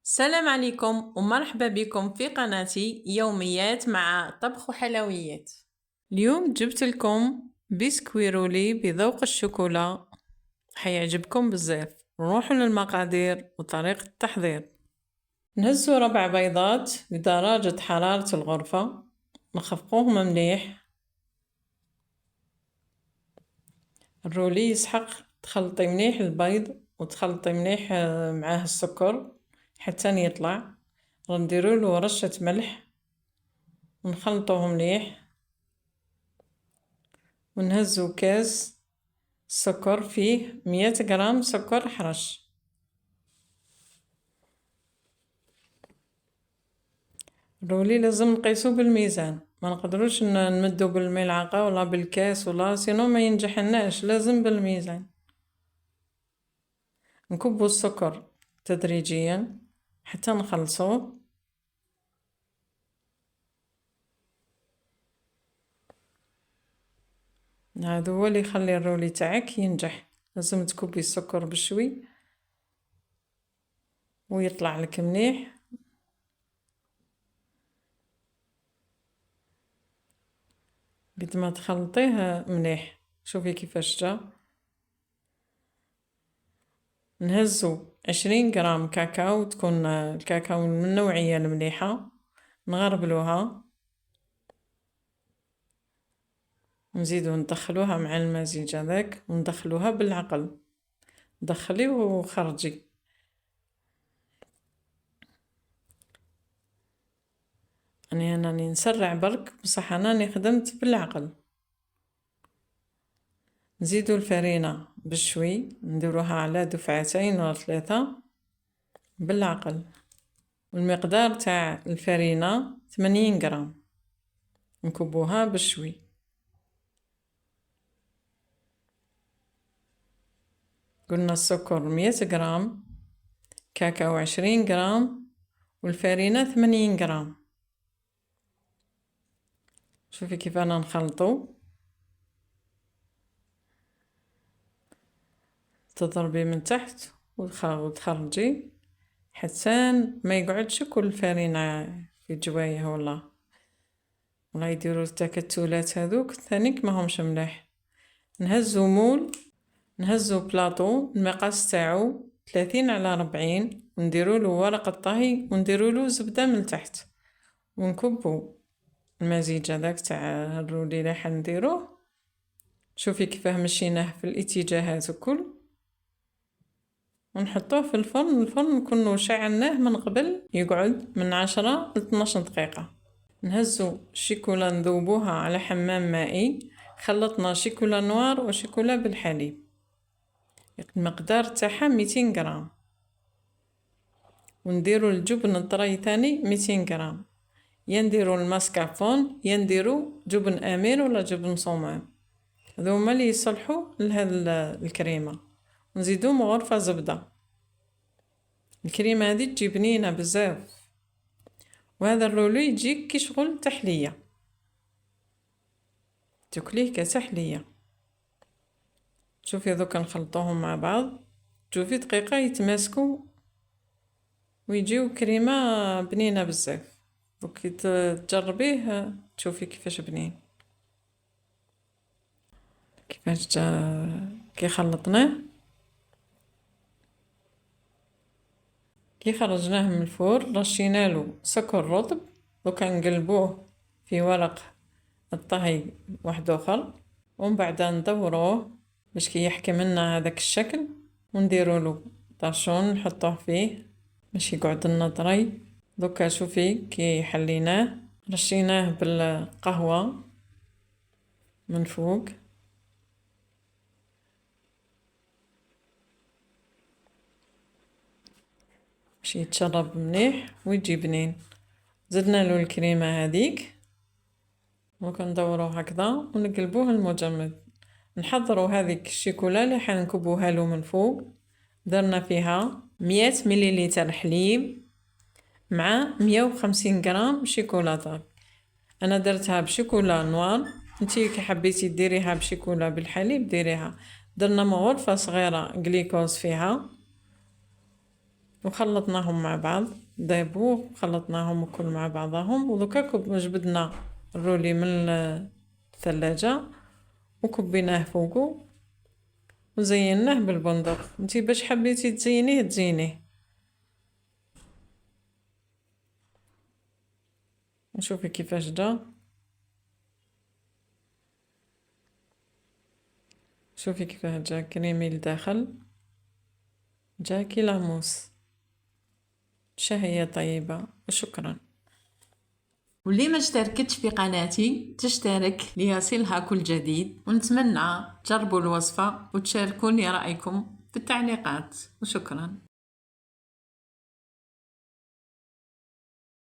السلام عليكم ومرحبا بكم في قناتي يوميات مع طبخ وحلويات. اليوم جبت لكم بسكوي رولي بذوق الشوكولا، حيعجبكم بزاف. نروحوا للمقادير وطريقة التحضير. نهزوا 4 بيضات بدرجة حرارة الغرفة، نخفقوهم مليح. الرولي يسحق تخلطي مليح البيض وتخلطي مليح معاه السكر حتى يطلع. نديروا له رشة ملح ونخلطوه مليح، ونهزو كاس سكر فيه 100 غرام سكر حرش. الرولي لازم نقيسو بالميزان، ما نقدروش نمدو بالملعقة ولا بالكاس ولا سينو ما ينجحناش، لازم بالميزان. نكبو السكر تدريجيا حتى نخلصوه. هذا هو اللي يخلي الرولي تاعك ينجح، لازم تكبي السكر بشوي ويطلع لك مليح. قد ما تخلطيه مليح. شوفي كيفاش جا. نهزو 20 غرام كاكاو، تكون الكاكاو من النوعية المليحة، نغربلوها، نزيدو ندخلوها مع المزيج هذاك وندخلوها بالعقل. دخلي وخرجي. انا راني نسرع برك بصح انا خدمت بالعقل. نزيدو الفرينة بشوي، نديروها على دفعتين ولا 3 بالعقل. والمقدار تاع الفرينة 80 غرام، نكبوها بشوي. قلنا السكر 100 غرام، كاكاو 20 غرام، والفرينة 80 غرام. شوفي كيف انا نخلطو. تضربي من تحت وتخرجي حتى ما يقعدش كل الفرينة في جوايه ولا يديروا التكتلات هذوك ثانيك ما همش ملاح. نهزو مول، نهزو بلاطو المقاس تاعو 30 على 40، ونديرو له ورق الطهي ونديرو له زبدة من تحت، ونكبو المزيج هذاك تاع الرولي اللي حنديروه. شوفي كيفاه مشيناه في الاتجاهات الكل، ونحطوه في الفرن. الفرن نكونو شعلناه من قبل، يقعد من 10 ل 12 دقيقة. نهزو الشيكولا نذوبوها على حمام مائي. خلطنا شيكولا نوار وشيكولا بالحليب، المقدار تاعها 200 غرام. ونديرو الجبن الطري ثاني 200 غرام، يا نديرو الماسكاربون يا نديرو جبن امير ولا جبن صومال، هذو هما اللي يصلحوا لهاد الكريمه. نزيدو غرفه زبده. الكريمه هذه تجي بنينه بزاف، وهذا الرولو يجيك كي شغل تحليه، تاكليه كتحليه. شوفي دوكا نخلطوهم مع بعض، شوفي دقيقه يتماسكوا ويجيو كريمه بنينه بزاف. وكي تجربيه تشوفي كيفاش بنين، كيفاش جا كي خلطناه. كي خرجناه من الفور رشينالو سكر رطب، دوكا نقلبوه في ورق الطهي واحد اخر، ومن بعد ندوروه باش كي يحكم لنا هذاك الشكل، ونديرولو طرشون نحطوه فيه باش يقعد لنا طري. دوكا شوفي كي حليناه رشيناه بالقهوه من فوق، باش يتشرب مليح ويجي بنين. زدنا له الكريمه هذيك، وكندوروه هكذا ونقلبوه المجمد. نحضروا هذيك الشيكولا اللي حنكبوها له من فوق. درنا فيها 100 مليلتر حليب مع 150 غرام شيكولاته. انا درتها بشيكولا نوار، نتي كي حبيتي ديريها بشيكولا بالحليب ديريها. درنا غرفه صغيره غليكوز فيها، وخلطناهم مع بعض، ذابوا خلطناهم وكل مع بعضهم. ودوكا جبدنا الرولي من الثلاجة وكبيناه فوقو وزيناه بالبندق. انتي باش حبيتي تزينيه تزينيه. نشوفي كيفاش جا، شوفي كيفاه جا كريمي لداخل، جا كي لاموس. شهية طيبة وشكرا. واللي ما اشتركتش في قناتي تشترك ليصلها كل جديد، ونتمنى تجربوا الوصفة وتشاركوني رأيكم في التعليقات. وشكرا.